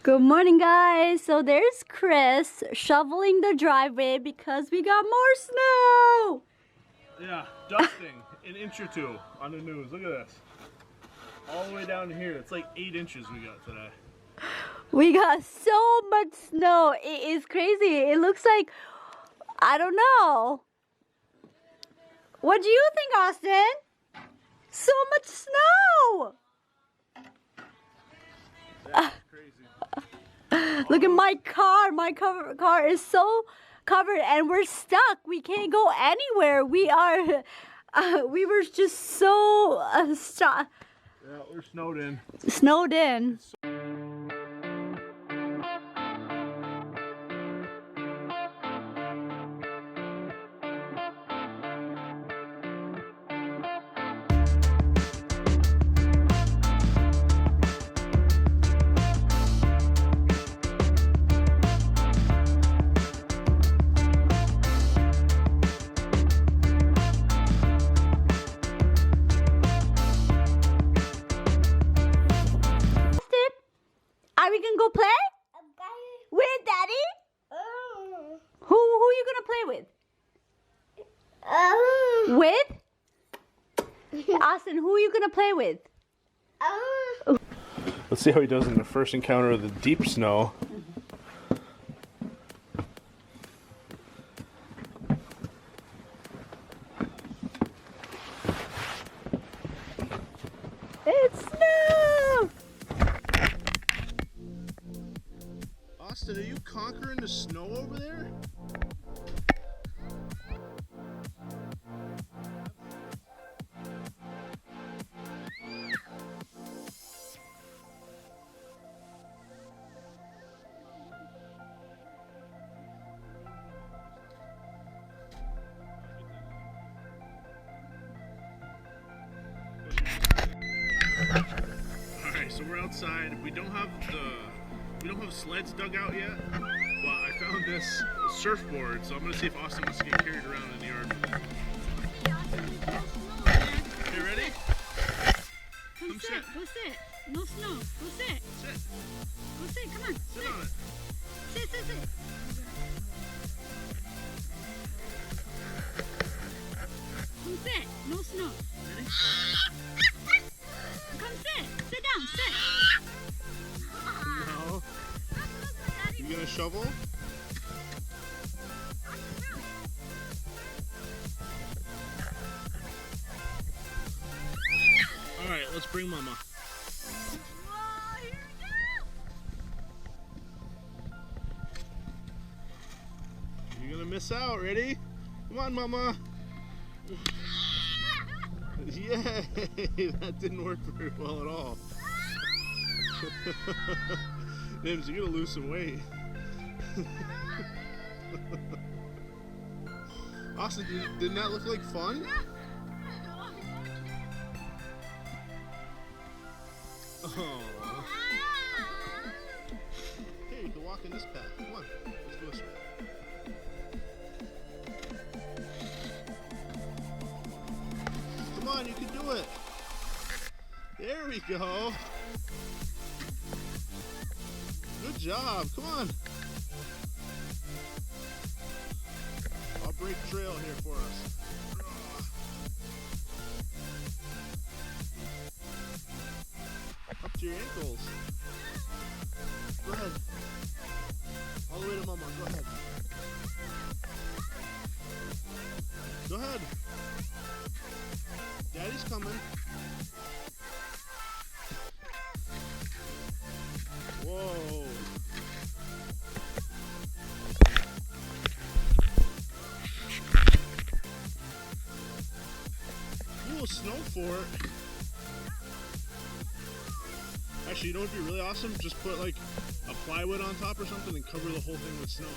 Good morning, guys. So there's Chris shoveling the driveway because we got more snow. Yeah, dusting an inch or two on the news. Look at this. All the way down here. It's like 8 inches we got today. We got so much snow. It is crazy. It looks like, I don't know. What do you think, Austin? So much snow. That's crazy. Look at my car. My car is so covered and we're stuck. We can't go anywhere. We were just so stuck. Yeah, we're snowed in. Snowed in. Are we gonna go play? With Daddy? Who you gonna play with? With? Austin, who are you gonna play with? Let's see how he does in the first encounter of the deep snow. It's snow! Austin, are you conquering the snow over there? Alright, so we're outside. We don't have sleds dug out yet, but I found this surfboard, so I'm gonna see if Austin wants to get carried around in the yard with it. Okay, ready? Come sit. Go sit. No snow. Go sit. Sit. Go sit. Come on. Sit on it. Sit. Come sit. No snow. Ready? Come sit. Sit down. Sit. No. You gonna shovel? Alright, let's bring Mama. Whoa, here we You're gonna miss out. Ready? Come on, Mama. Yay! That didn't work very well at all. Nims, you're gonna lose some weight. Austin, didn't that look like fun? Oh. Hey, you can walk in this path. Come on, let's go this way. Come on, you can do it. There we go. Good job. Come on. I'll break trail here for us. Up to your ankles. Go ahead. All the way to Mama. Go ahead. Go ahead. Daddy's coming. Whoa. Cool snow fort. Actually, you know what would be really awesome? Just put like a plywood on top or something and cover the whole thing with snow.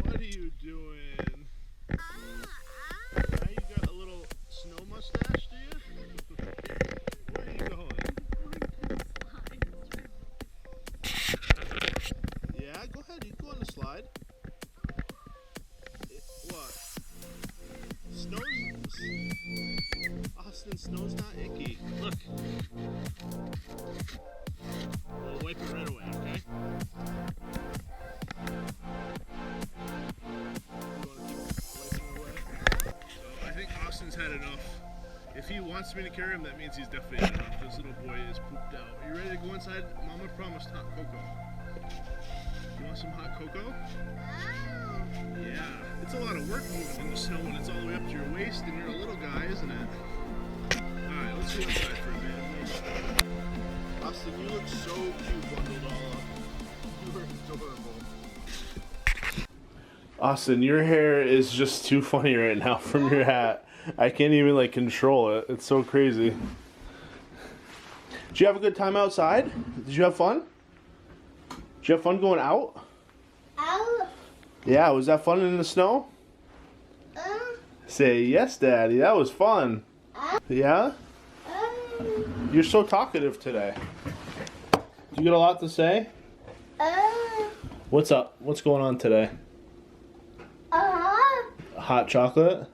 What are you doing? Now you got a little snow mustache, do you? Where are you going? Yeah, go ahead. You go on the slide. What? Snow's... Austin, snow's not icky. Look. We'll wipe it right away, okay? You want to keep wiping it away? So I think Austin's had enough. If he wants me to carry him, that means he's definitely had enough. This little boy is pooped out. Are you ready to go inside? Mama promised hot cocoa. You want some hot cocoa? Yeah. It's a lot of work moving in the snow when it's all the way up to your waist and you're a little guy, isn't it? Alright, let's go inside for a minute. Austin, you look so cute bundled all up. You are adorable. Austin, your hair is just too funny right now from your hat. I can't even like control it. It's so crazy. Did you have a good time outside? Did you have fun? Did you have fun going out? Out. Yeah, was that fun in the snow? Say yes, Daddy. That was fun. Yeah? You're so talkative today. Do you get a lot to say? What's up? What's going on today? Hot chocolate?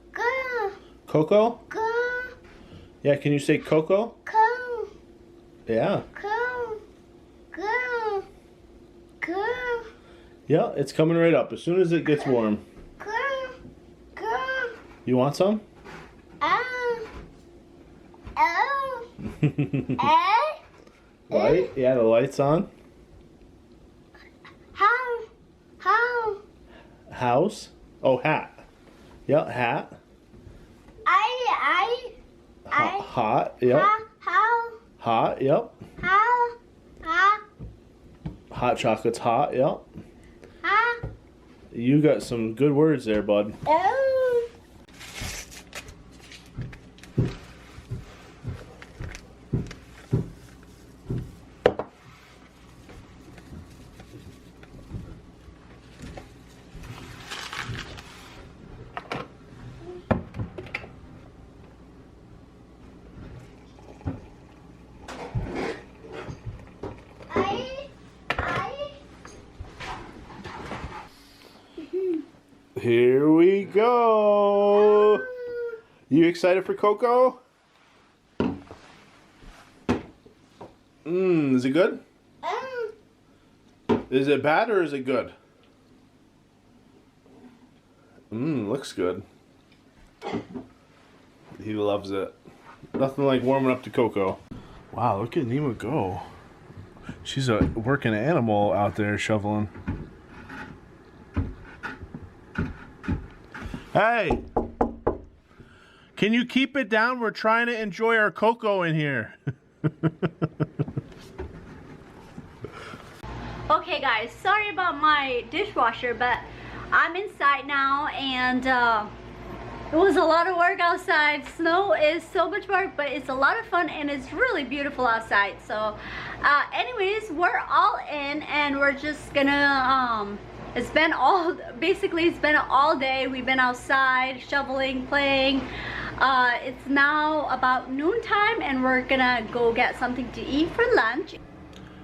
Cocoa? Yeah, can you say cocoa? Yeah. Yeah, it's coming right up as soon as it gets warm. You want some? Light? Yeah, the light's on. House? Oh, hat. Yeah, hat. Hot. Yep. Hot. Yep. Hot chocolate's hot. Yep. You got some good words there, bud. Here we go. You excited for Coco? Is it good? Is it bad or is it good? Looks good. He loves it. Nothing like warming up to Coco. Wow, look at Nima go. She's a working animal out there shoveling. Hey! Can you keep it down? We're trying to enjoy our cocoa in here. Okay guys, sorry about my dishwasher, but I'm inside now and it was a lot of work outside. Snow is so much work, but it's a lot of fun and it's really beautiful outside. So anyways, we're all in and we're just gonna it's been all day. We've been outside shoveling, playing. It's now about noontime and we're gonna go get something to eat for lunch.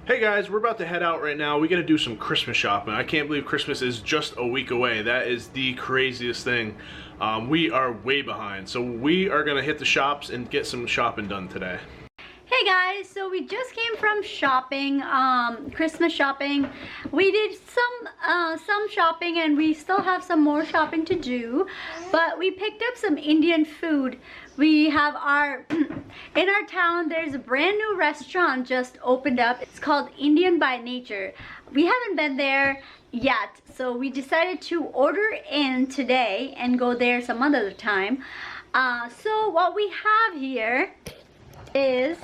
Hey guys, we're about to head out right now. We gotta do some Christmas shopping. I can't believe Christmas is just a week away. That is the craziest thing. We are way behind. So we are gonna hit the shops and get some shopping done today. Hey guys, so we just came from shopping, Christmas shopping. We did some shopping and we still have some more shopping to do, but we picked up some Indian food. We have in our town, there's a brand new restaurant just opened up. It's called Indian by Nature. We haven't been there yet, so we decided to order in today and go there some other time. So what we have here is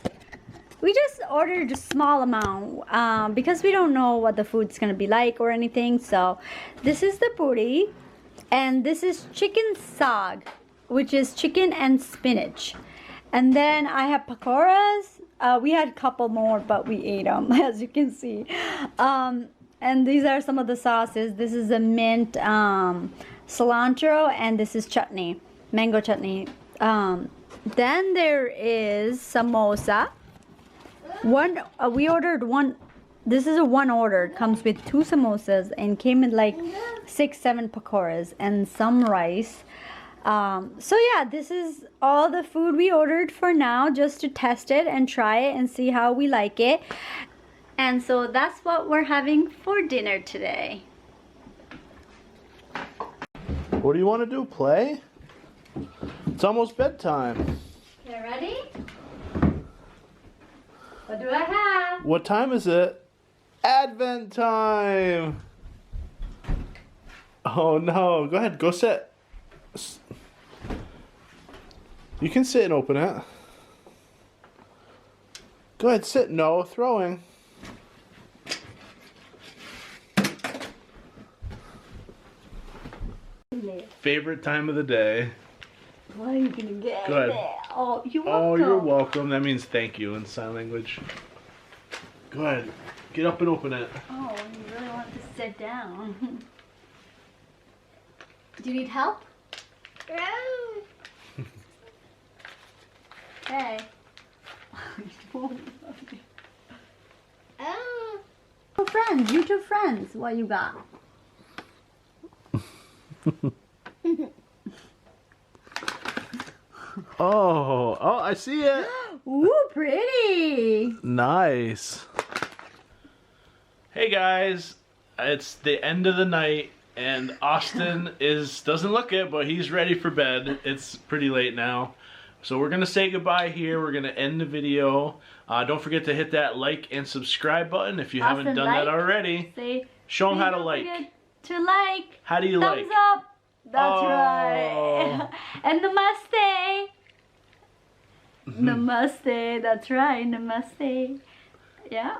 we just ordered a small amount because we don't know what the food's gonna be like or anything. So this is the puri and this is chicken saag, which is chicken and spinach. And then I have pakoras. We had a couple more, but we ate them, as you can see. And these are some of the sauces. This is a mint, cilantro, and this is chutney, mango chutney. Then there is samosa. We ordered one this is a one order. It comes with 2 samosas and came with like 6-7 pakoras and some rice. So yeah, this is all the food we ordered for now, just to test it and try it and see how we like it. And so that's what we're having for dinner today. What do you want to do? Play? It's almost bedtime. You ready? What do I have? What time is it? Advent time! Oh no, go ahead, go sit. You can sit and open it. Go ahead, sit. No, throwing. Favorite time of the day. What are you gonna get? Go ahead. Oh, you're welcome. Oh, you're welcome. That means thank you in sign language. Go ahead. Get up and open it. Oh, you really want to sit down. Do you need help? Hey. Friends, YouTube friends, what you got? Oh, I see it. Ooh, pretty. Nice. Hey guys, it's the end of the night and Austin doesn't look it, but he's ready for bed. It's pretty late now. So we're gonna say goodbye here. We're gonna end the video. Don't forget to hit that like and subscribe button if you haven't done that already. Show them how to like. To like. How do you like? Thumbs up. That's right. And namaste. Namaste. That's right. Namaste. Yeah.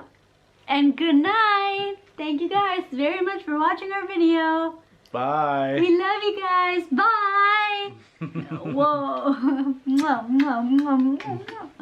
And good night. Thank you guys very much for watching our video. Bye. We love you guys. Bye. Whoa. Mwah, mwah, mwah, mwah, mwah.